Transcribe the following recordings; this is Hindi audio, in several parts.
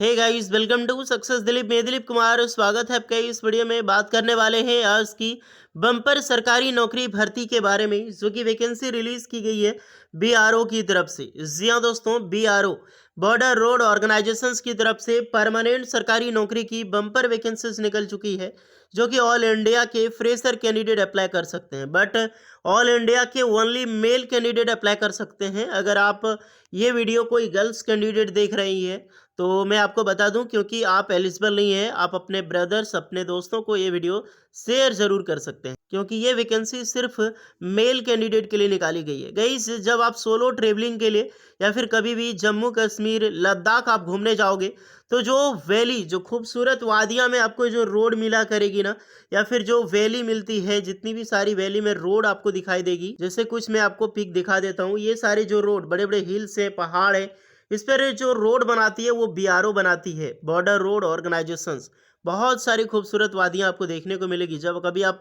Hey guys, welcome to success Dilip. मैं दिलीप कुमार, स्वागत है आपका। इस वीडियो में बात करने वाले हैं आज की बम्पर सरकारी नौकरी भर्ती के बारे में, जो कि वैकेंसी रिलीज की गई है बीआरओ की तरफ से। जी हाँ दोस्तों, बीआरओ बॉर्डर रोड ऑर्गेनाइजेशंस की तरफ से परमानेंट सरकारी नौकरी की बम्पर वैकेंसीज निकल चुकी है, जो कि ऑल इंडिया के फ्रेशर कैंडिडेट अप्लाई कर सकते हैं। बट ऑल इंडिया के ओनली मेल कैंडिडेट अप्लाई कर सकते हैं। अगर आप ये वीडियो कोई गर्ल्स कैंडिडेट देख रही है तो मैं आपको बता दूं, क्योंकि आप एलिजिबल नहीं हैं, आप अपने ब्रदर्स, अपने दोस्तों को ये वीडियो शेयर जरूर कर सकते हैं, क्योंकि ये वैकेंसी सिर्फ मेल कैंडिडेट के लिए निकाली गई है। गाइस, जब आप सोलो ट्रेवलिंग के लिए या फिर कभी भी जम्मू कश्मीर लद्दाख आप घूमने जाओगे, तो जो वैली, जो खूबसूरत वादियां में आपको जो रोड मिला करेगी ना, या फिर जो वैली मिलती है, जितनी भी सारी वैली में रोड आपको दिखाई देगी, जैसे कुछ मैं आपको पिक दिखा देता हूँ। ये सारे जो रोड, बड़े बड़े हिल्स है, पहाड़ है, इस पर जो रोड बनाती है वो बीआरओ बनाती है, बॉर्डर रोड ऑर्गेनाइजेशंस। बहुत सारी खूबसूरत वादियां आपको देखने को मिलेगी। जब कभी आप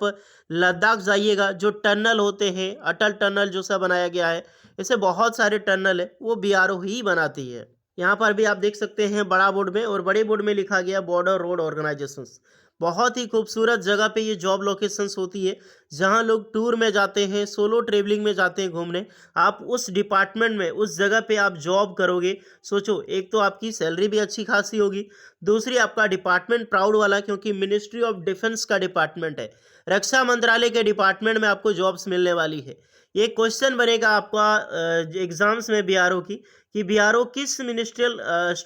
लद्दाख जाइएगा, जो टनल होते हैं, अटल टनल जो सा बनाया गया है, ऐसे बहुत सारे टनल है, वो बीआरओ ही बनाती है। यहाँ पर भी आप देख सकते हैं बड़ा बोर्ड में, और बड़े बोर्ड में लिखा गया बॉर्डर रोड ऑर्गेनाइजेशंस। बहुत ही खूबसूरत जगह पे ये जॉब लोकेशंस होती है, जहाँ लोग टूर में जाते हैं, सोलो ट्रेवलिंग में जाते हैं घूमने। आप उस डिपार्टमेंट में, उस जगह पे आप जॉब करोगे। सोचो, एक तो आपकी सैलरी भी अच्छी खासी होगी, दूसरी आपका डिपार्टमेंट प्राउड वाला, क्योंकि मिनिस्ट्री ऑफ डिफेंस का डिपार्टमेंट है, रक्षा मंत्रालय के डिपार्टमेंट में आपको जॉब्स मिलने वाली है। ये क्वेश्चन बनेगा आपका एग्जाम्स में बीआरओ की, कि बीआरओ किस मिनिस्ट्रियल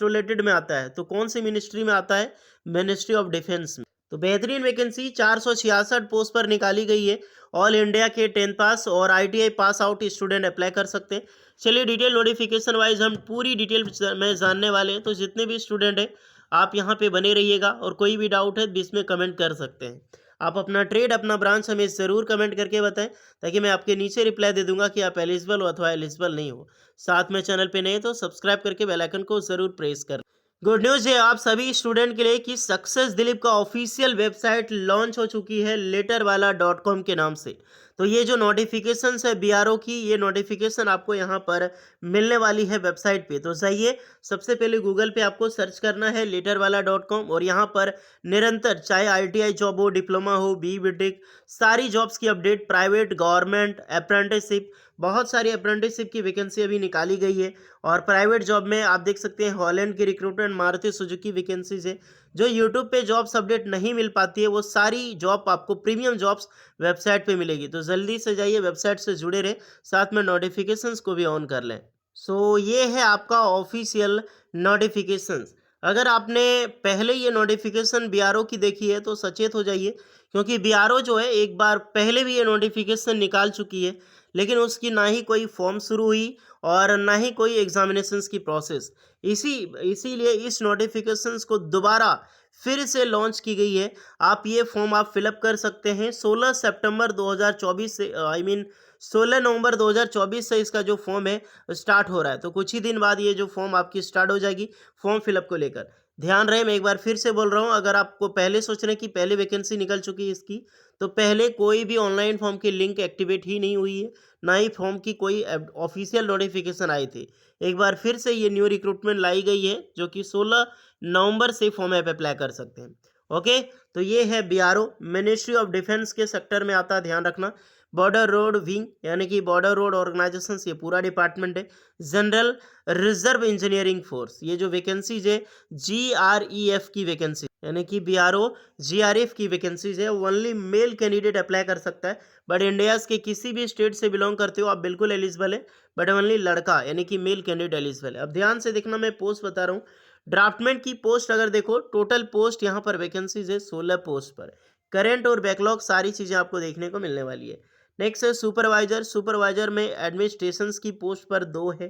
रिलेटेड में आता है, तो कौन सी मिनिस्ट्री में आता है? मिनिस्ट्री ऑफ डिफेंस में। तो बेहतरीन वैकेंसी 466 पोस्ट पर निकाली गई है। ऑल इंडिया के 10th पास और ITI pass out student apply कर सकते हैं। चलिए, डिटेल नोटिफिकेशन वाइज हम पूरी डिटेल में जानने वाले हैं। तो जितने भी स्टूडेंट हैं, आप यहाँ पे बने रहिएगा, और कोई भी डाउट है बीच में कमेंट कर सकते हैं। आप अपना ट्रेड, अपना ब्रांच हमें ज़रूर कमेंट करके बताएं, ताकि मैं आपके नीचे रिप्लाई दे दूंगा कि आप एलिजिबल हो अथवा एलिजिबल नहीं हो। साथ में चैनल पे नए तो सब्सक्राइब करके बेल आइकन को ज़रूर प्रेस कर। गुड न्यूज़ है आप सभी स्टूडेंट के लिए कि सक्सेस दिलीप का ऑफिशियल वेबसाइट लॉन्च हो चुकी है letterwala.com के नाम से। तो ये जो नोटिफिकेशन है बीआरओ की, ये नोटिफिकेशन आपको यहाँ पर मिलने वाली है वेबसाइट पे। तो जाइए, सबसे पहले गूगल पे आपको सर्च करना है letterwala.com, और यहाँ पर निरंतर, चाहे आईटीआई जॉब हो, डिप्लोमा हो, बीटेक, सारी जॉब्स की अपडेट, प्राइवेट, गवर्नमेंट, अप्रेंटिसशिप, बहुत सारी अप्रेंटिसशिप की वैकेंसी अभी निकाली गई है। और प्राइवेट जॉब में आप देख सकते हैं हॉलैंड की रिक्रूटमेंट, मारुति सुजुकी वैकेंसीज है। जो यूट्यूब पे जॉब्स अपडेट नहीं मिल पाती है, वो सारी जॉब आपको प्रीमियम जॉब्स वेबसाइट पे मिलेगी। तो जल्दी से जाइए, वेबसाइट से जुड़े रहे, साथ में नोटिफिकेशंस को भी ऑन कर लें। सो ये है आपका ऑफिशियल नोटिफिकेशंस। अगर आपने पहले ये नोटिफिकेशन बीआरओ की देखी है तो सचेत हो जाइए, क्योंकि बीआरओ जो है एक बार पहले भी ये नोटिफिकेशन निकाल चुकी है, लेकिन उसकी ना ही कोई फॉर्म शुरू हुई और ना ही कोई एग्जामिनेशंस की प्रोसेस। इसीलिए इस नोटिफिकेशंस को दोबारा फिर से लॉन्च की गई है। आप ये फॉर्म आप फिलअप कर सकते हैं 16 सितंबर 2024 से, आई मीन 16 नवंबर 2024 से इसका जो फॉर्म है स्टार्ट हो रहा है। तो कुछ ही दिन बाद ये जो फॉर्म आपकी स्टार्ट हो जाएगी फॉर्म फिलअप को लेकर। ध्यान रहे, मैं एक बार फिर से बोल रहा हूँ, अगर आपको पहले सोच रहे हैं कि पहले वैकेंसी निकल चुकी है इसकी, तो पहले कोई भी ऑनलाइन फॉर्म की लिंक एक्टिवेट ही नहीं हुई है, ना ही फॉर्म की कोई ऑफिशियल नोटिफिकेशन आई थी। एक बार फिर से ये न्यू रिक्रूटमेंट लाई गई है, जो कि 16 नवंबर से फॉर्म ऐप अप्लाई कर सकते हैं। ओके, तो ये है बीआरओ, मिनिस्ट्री ऑफ डिफेंस के सेक्टर में आता है, ध्यान रखना। बॉर्डर रोड विंग, यानी कि बॉर्डर रोड ऑर्गेनाइजेशन, ये पूरा डिपार्टमेंट है। जनरल रिजर्व इंजीनियरिंग फोर्स, ये जो वैकेंसीज है जीआरईएफ की वैकेंसी, यानी कि बीआरओ जीआरएफ की वैकेंसीज है, ओनली मेल कैंडिडेट अप्लाई कर सकता है। बट इंडिया के किसी भी स्टेट से बिलोंग करते हो आप, बिल्कुल एलिजिबल है, बट ओनली लड़का यानी कि मेल कैंडिडेट एलिजिबल है। अब ध्यान से देखना, मैं पोस्ट बता रहा हूँ। ड्राफ्टमैन की पोस्ट अगर देखो, टोटल पोस्ट यहाँ पर वैकेंसीज है 16 पोस्ट पर। करेंट और बैकलॉग सारी चीज़ें आपको देखने को मिलने वाली है। नेक्स्ट है सुपरवाइजर। सुपरवाइजर में एडमिनिस्ट्रेशन की पोस्ट पर 2 है।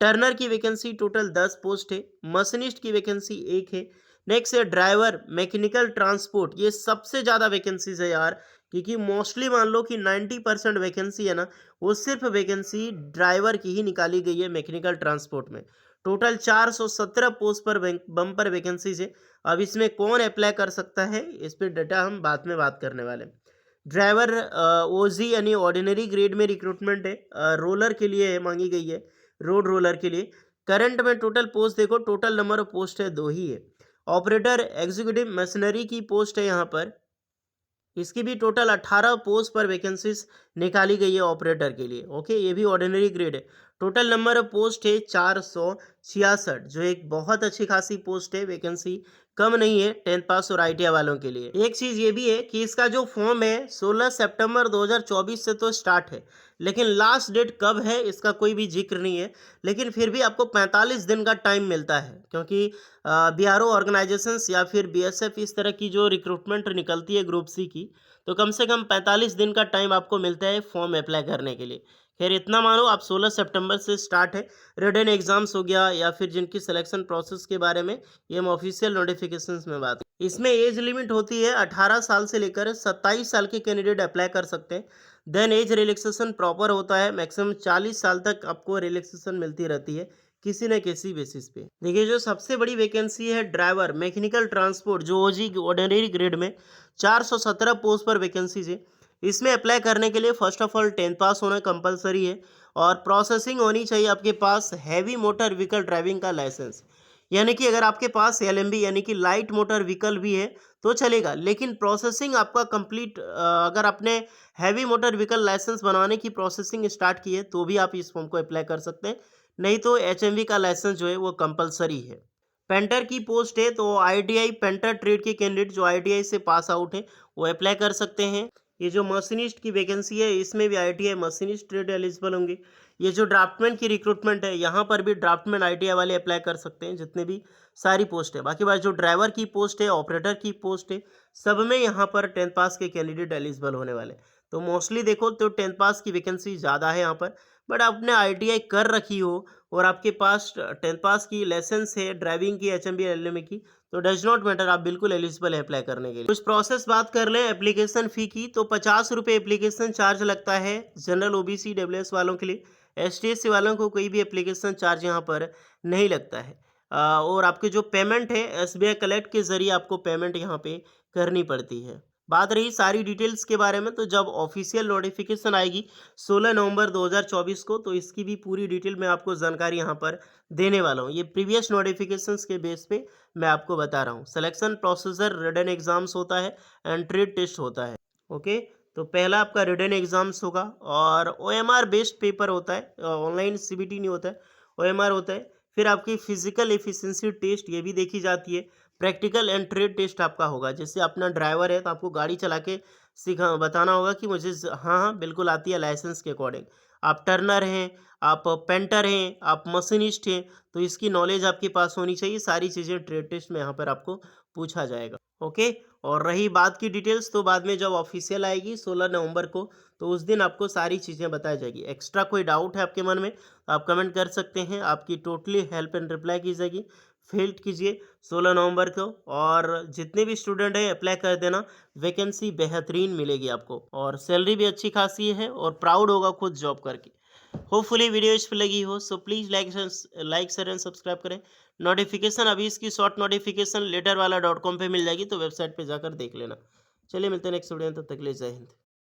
टर्नर की वैकेंसी टोटल 10 पोस्ट है। मशीनिस्ट की वैकेंसी 1 है। नेक्स्ट है ड्राइवर मैकेनिकल ट्रांसपोर्ट, ये सबसे ज़्यादा वैकेंसीज है यार, क्योंकि मोस्टली मान लो कि 90% वैकेंसी है ना, वो सिर्फ वैकेंसी ड्राइवर की ही निकाली गई है मैकेनिकल ट्रांसपोर्ट में। टोटल 417 पोस्ट पर बम्पर वैकेंसीज है। अब इसमें कौन अप्लाई कर सकता है, इस पर डेटा हम बाद में बात करने वाले हैं। ड्राइवर ओजी यानी ऑर्डिनरी ग्रेड में रिक्रूटमेंट है, रोलर के लिए मांगी गई है, रोड रोलर के लिए। करंट में टोटल पोस्ट देखो, टोटल नंबर ऑफ पोस्ट है 2 ही है। ऑपरेटर एग्जीक्यूटिव मशीनरी की पोस्ट है यहाँ पर, इसकी भी टोटल 18 पोस्ट पर वैकेंसीज निकाली गई है ऑपरेटर के लिए। ओके, ये भी ऑर्डिनरी ग्रेड है। टोटल नंबर ऑफ पोस्ट है 466, जो एक बहुत अच्छी खासी पोस्ट है, वैकेंसी कम नहीं है 10th पास और आईटीआई वालों के लिए। एक चीज़ ये भी है कि इसका जो फॉर्म है 16 सितंबर 2024 से तो स्टार्ट है, लेकिन लास्ट डेट कब है इसका कोई भी जिक्र नहीं है। लेकिन फिर भी आपको 45 दिन का टाइम मिलता है, क्योंकि बीआरओ ऑर्गेनाइजेशंस या फिर बीएसएफ इस तरह की जो रिक्रूटमेंट निकलती है ग्रुप सी की, तो कम से कम 45 दिन का टाइम आपको मिलता है फॉर्म अप्लाई करने के लिए। खैर इतना मानो आप 16 सितंबर से स्टार्ट है। रिटन एग्जाम्स हो गया या फिर जिनकी सिलेक्शन प्रोसेस के बारे में ये हम ऑफिशियल नोटिफिकेशंस में बात, इसमें एज लिमिट होती है 18 साल से लेकर 27 साल के कैंडिडेट अप्लाई कर सकते हैं। देन एज रिलैक्सेशन प्रॉपर होता है, मैक्सिमम 40 साल तक आपको रिलैक्सेशन मिलती रहती है किसी न किसी बेसिस पे। देखिए जो सबसे बड़ी वैकेंसी है ड्राइवर मैकेनिकल ट्रांसपोर्ट, जो ओजी ऑर्डिनरी ग्रेड में 417 पोस्ट पर वैकेंसीज है। इसमें अप्लाई करने के लिए फर्स्ट ऑफ ऑल 10th पास होना कंपलसरी है, और प्रोसेसिंग होनी चाहिए आपके पास हैवी मोटर व्हीकल ड्राइविंग का लाइसेंस। यानी कि अगर आपके पास एलएमबी यानी कि लाइट मोटर व्हीकल भी है तो चलेगा, लेकिन प्रोसेसिंग आपका कंप्लीट, अगर आपने हैवी मोटर व्हीकल लाइसेंस बनवाने की प्रोसेसिंग स्टार्ट की है तो भी आप इस फॉर्म को अप्लाई कर सकते हैं, नहीं तो एचएमवी का लाइसेंस जो है वो कंपलसरी है। पेंटर की पोस्ट है तो आईटीआई पेंटर ट्रेड के कैंडिडेट जो आईटीआई से पास आउट हैं वो अप्लाई कर सकते हैं। ये जो मशीनिस्ट की वैकेंसी है इसमें भी आईटीआई मशीनिस्ट ट्रेड एलिजिबल होंगे। ये जो ड्राफ्टमैन की रिक्रूटमेंट है यहाँ पर भी ड्राफ्टमैन आईटीआई वाले अप्लाई कर सकते हैं, जितने भी सारी पोस्ट है। बाकी बात जो ड्राइवर की पोस्ट है, ऑपरेटर की पोस्ट है, सब में यहाँ पर 10th पास के कैंडिडेट एलिजिबल होने वाले। तो मोस्टली देखो तो 10th पास की वैकेंसी ज़्यादा है यहाँ पर, बट आपने आईटीआई कर रखी हो और आपके पास 10th पास की लाइसेंस है ड्राइविंग की, एचएमबी एलएमए की, तो डज नॉट मैटर, आप बिल्कुल एलिजिबल है अप्लाई करने के लिए। कुछ प्रोसेस बात कर लें एप्लीकेशन फ़ी की, तो 50 रुपये एप्लीकेशन चार्ज लगता है जनरल ओबीसी डब्ल्यूएस वालों के लिए। एसटीएससी वालों को कोई भी एप्लीकेशन चार्ज यहाँ पर नहीं लगता है। और आपकी जो पेमेंट है एसबीआई कलेक्ट के ज़रिए आपको पेमेंट यहाँ पे करनी पड़ती है। बात रही सारी डिटेल्स के बारे में, तो जब ऑफिशियल नोटिफिकेशन आएगी 16 नवंबर 2024 को, तो इसकी भी पूरी डिटेल मैं आपको जानकारी यहाँ पर देने वाला हूँ। ये प्रीवियस नोटिफिकेशंस के बेस पे मैं आपको बता रहा हूँ। सिलेक्शन प्रोसीजर रिटन एग्जाम्स होता है एंड ट्रेड टेस्ट होता है। ओके, तो पहला आपका रिटन एग्जाम्स होगा और ओएमआर बेस्ड पेपर होता है, ऑनलाइन सीबीटी नहीं होता है, ओएमआर होता है। फिर आपकी फिजिकल एफिशिएंसी टेस्ट ये भी देखी जाती है। प्रैक्टिकल एंड ट्रेड टेस्ट आपका होगा, जैसे अपना ड्राइवर है तो आपको गाड़ी चला के सिखा बताना होगा कि मुझे हाँ हाँ बिल्कुल आती है लाइसेंस के अकॉर्डिंग। आप टर्नर हैं, आप पेंटर हैं, आप मशीनिस्ट हैं, तो इसकी नॉलेज आपके पास होनी चाहिए। सारी चीज़ें ट्रेड टेस्ट में यहाँ पर आपको पूछा जाएगा। ओके, और रही बात की डिटेल्स, तो बाद में जब ऑफिशियल आएगी 16 नवंबर को, तो उस दिन आपको सारी चीज़ें बताई जाएगी। एक्स्ट्रा कोई डाउट है आपके मन में तो आप कमेंट कर सकते हैं, आपकी टोटली हेल्प एंड रिप्लाई की जाएगी। फील्ड कीजिए 16 नवंबर को, और जितने भी स्टूडेंट हैं अप्लाई कर देना, वैकेंसी बेहतरीन मिलेगी आपको और सैलरी भी अच्छी खासी है और प्राउड होगा खुद जॉब करके। होपफुली वीडियो इस पर लगी हो, so please like share and subscribe करें। नोटिफिकेशन अभी इसकी शॉर्ट नोटिफिकेशन लेटर वाला .com पे मिल जाएगी, तो वेबसाइट पे जाकर देख लेना। चलिए मिलते हैं नेक्स्ट वीडियो में, तब तक के लिए जय हिंद।